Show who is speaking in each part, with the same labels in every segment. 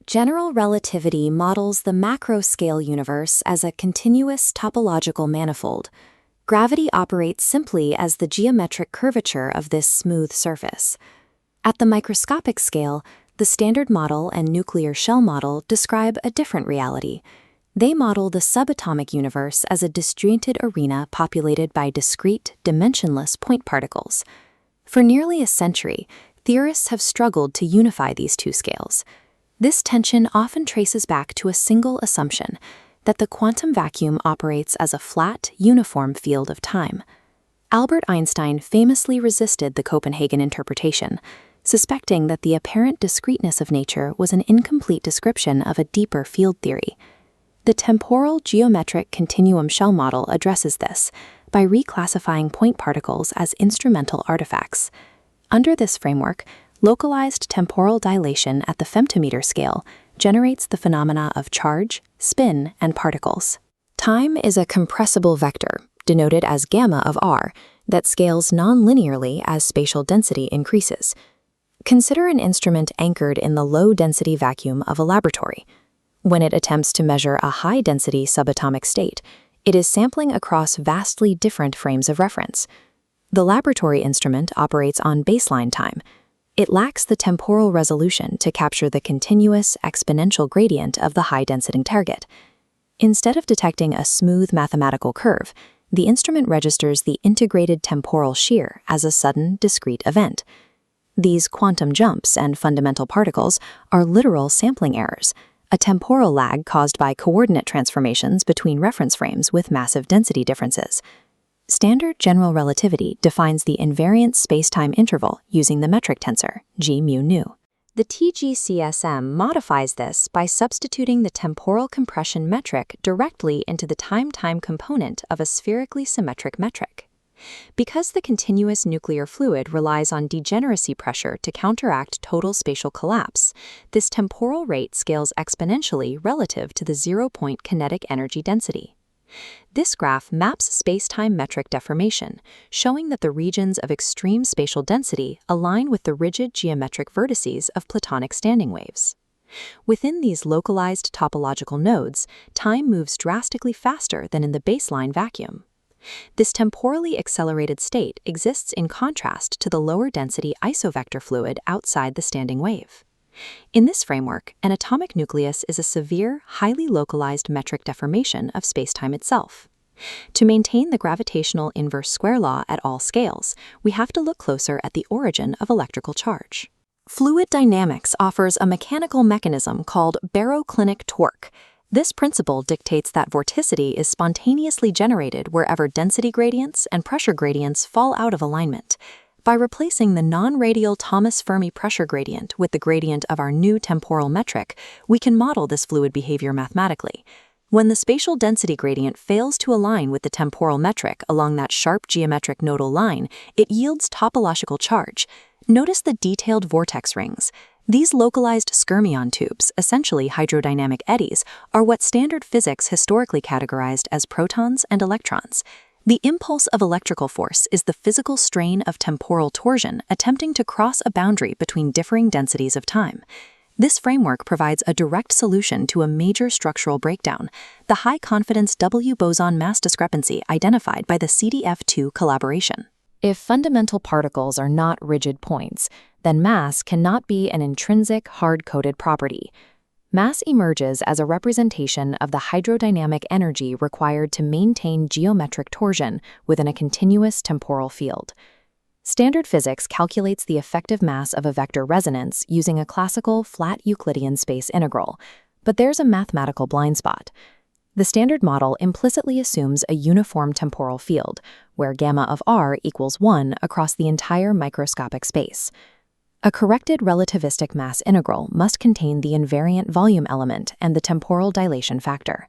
Speaker 1: General relativity models the macro-scale universe as a continuous topological manifold. Gravity operates simply as the geometric curvature of this smooth surface. At the microscopic scale, the Standard Model and Nuclear Shell Model describe a different reality. They model the subatomic universe as a disjointed arena populated by discrete, dimensionless point particles. For nearly a century, theorists have struggled to unify these two scales. This tension often traces back to a single assumption, that the quantum vacuum operates as a flat, uniform field of time. Albert Einstein famously resisted the Copenhagen interpretation, suspecting that the apparent discreteness of nature was an incomplete description of a deeper field theory. The Temporal-Geometric Continuum Shell Model addresses this by reclassifying point particles as instrumental artifacts. Under this framework, localized temporal dilation at the femtometer scale generates the phenomena of charge, spin, and particles. Time is a compressible vector, denoted as gamma of r, that scales non-linearly as spatial density increases. Consider an instrument anchored in the low-density vacuum of a laboratory. When it attempts to measure a high-density subatomic state, it is sampling across vastly different frames of reference. The laboratory instrument operates on baseline time. It lacks the temporal resolution to capture the continuous exponential gradient of the high-density target. Instead of detecting a smooth mathematical curve, the instrument registers the integrated temporal shear as a sudden, discrete event. These quantum jumps and fundamental particles are literal sampling errors, a temporal lag caused by coordinate transformations between reference frames with massive density differences. Standard general relativity defines the invariant spacetime interval using the metric tensor, g mu nu. The TGCSM modifies this by substituting the temporal compression metric directly into the time-time component of a spherically symmetric metric. Because the continuous nuclear fluid relies on degeneracy pressure to counteract total spatial collapse, this temporal rate scales exponentially relative to the zero-point kinetic energy density. This graph maps space-time metric deformation, showing that the regions of extreme spatial density align with the rigid geometric vertices of Platonic standing waves. Within these localized topological nodes, time moves drastically faster than in the baseline vacuum. This temporally accelerated state exists in contrast to the lower-density isovector fluid outside the standing wave. In this framework, an atomic nucleus is a severe, highly localized metric deformation of spacetime itself. To maintain the gravitational inverse square law at all scales, we have to look closer at the origin of electrical charge. Fluid dynamics offers a mechanical mechanism called Baroclinic torque. This principle dictates that vorticity is spontaneously generated wherever density gradients and pressure gradients fall out of alignment. By replacing the non-radial Thomas Fermi pressure gradient with the gradient of our new temporal metric, we can model this fluid behavior mathematically. When the spatial density gradient fails to align with the temporal metric along that sharp geometric nodal line, it yields topological charge. Notice the detailed vortex rings. These localized skyrmion tubes, essentially hydrodynamic eddies, are what standard physics historically categorized as protons and electrons. The impulse of electrical force is the physical strain of temporal torsion attempting to cross a boundary between differing densities of time. This framework provides a direct solution to a major structural breakdown, the high-confidence W boson mass discrepancy identified by the CDF2 collaboration. If fundamental particles are not rigid points, then mass cannot be an intrinsic, hard-coded property. Mass emerges as a representation of the hydrodynamic energy required to maintain geometric torsion within a continuous temporal field. Standard physics calculates the effective mass of a vector resonance using a classical flat Euclidean space integral, but there's a mathematical blind spot. The Standard Model implicitly assumes a uniform temporal field, where gamma of r equals 1 across the entire microscopic space. A corrected relativistic mass integral must contain the invariant volume element and the temporal dilation factor.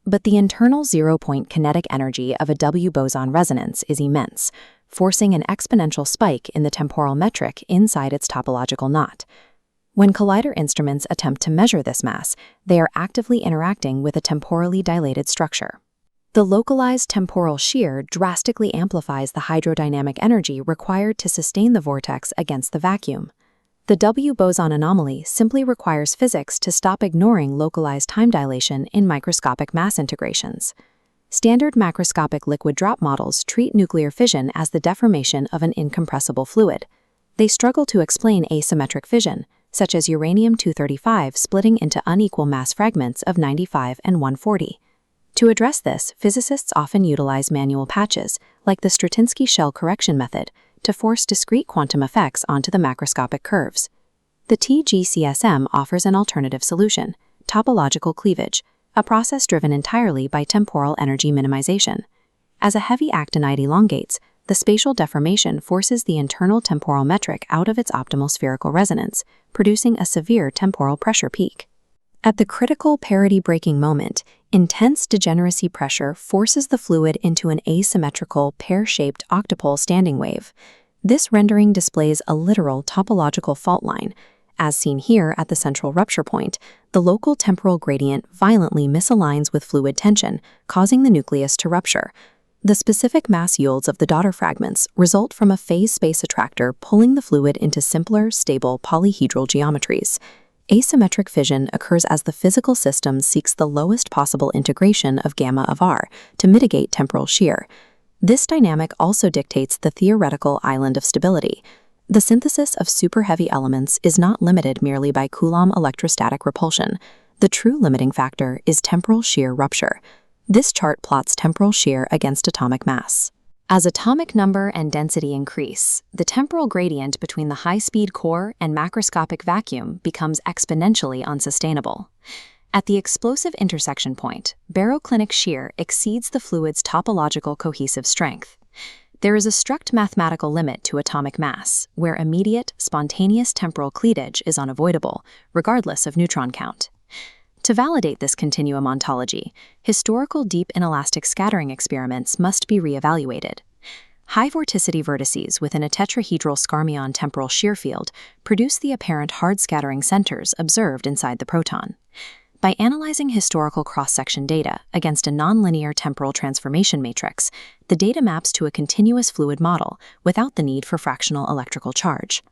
Speaker 1: But the internal zero-point kinetic energy of a W boson resonance is immense, forcing an exponential spike in the temporal metric inside its topological knot. When collider instruments attempt to measure this mass, they are actively interacting with a temporally dilated structure. The localized temporal shear drastically amplifies the hydrodynamic energy required to sustain the vortex against the vacuum. The W boson anomaly simply requires physics to stop ignoring localized time dilation in microscopic mass integrations. Standard macroscopic liquid drop models treat nuclear fission as the deformation of an incompressible fluid. They struggle to explain asymmetric fission, such as uranium-235 splitting into unequal mass fragments of 95 and 140. To address this, physicists often utilize manual patches, like the Straczynski shell correction method, to force discrete quantum effects onto the macroscopic curves. The TGCSM offers an alternative solution, topological cleavage, a process driven entirely by temporal energy minimization. As a heavy actinide elongates, the spatial deformation forces the internal temporal metric out of its optimal spherical resonance, producing a severe temporal pressure peak. At the critical parity-breaking moment, intense degeneracy pressure forces the fluid into an asymmetrical, pear-shaped octopole standing wave. This rendering displays a literal topological fault line. As seen here at the central rupture point, the local temporal gradient violently misaligns with fluid tension, causing the nucleus to rupture. The specific mass yields of the daughter fragments result from a phase space attractor pulling the fluid into simpler, stable polyhedral geometries. Asymmetric fission occurs as the physical system seeks the lowest possible integration of gamma of R to mitigate temporal shear. This dynamic also dictates the theoretical island of stability. The synthesis of super-heavy elements is not limited merely by Coulomb electrostatic repulsion. The true limiting factor is temporal shear rupture. This chart plots temporal shear against atomic mass. As atomic number and density increase, the temporal gradient between the high-speed core and macroscopic vacuum becomes exponentially unsustainable. At the explosive intersection point, baroclinic shear exceeds the fluid's topological cohesive strength. There is a strict mathematical limit to atomic mass, where immediate, spontaneous temporal cleavage is unavoidable, regardless of neutron count. To validate this continuum ontology, historical deep inelastic scattering experiments must be re-evaluated. High vorticity vertices within a tetrahedral Skarmion temporal shear field produce the apparent hard scattering centers observed inside the proton. By analyzing historical cross-section data against a nonlinear temporal transformation matrix, the data maps to a continuous fluid model without the need for fractional electrical charge.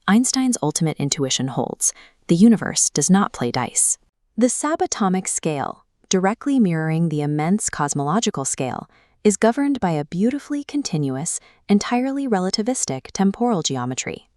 Speaker 1: Einstein's ultimate intuition holds: the universe does not play dice. The subatomic scale, directly mirroring the immense cosmological scale, is governed by a beautifully continuous, entirely relativistic temporal geometry.